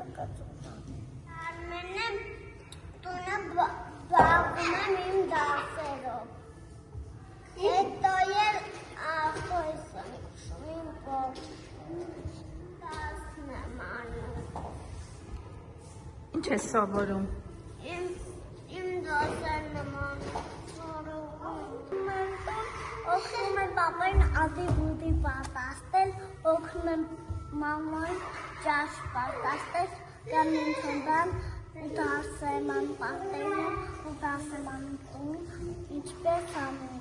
Արմենը տունը բաղում եմ իմ դասերով, հետո էլ ախոյս եմ ուշում իմ դասն եմ անում։ Ինչ ես սովորում։ Իմ դասերն եմ անում, օգնում եմ պապային ադի-բուդի պատաստել, օգնում եմ մաման ճաշ պատաստել, կամ իմ թնդան ու դարս եմ անում պատելում ու դարս եմ անում տուն, ինչպես անում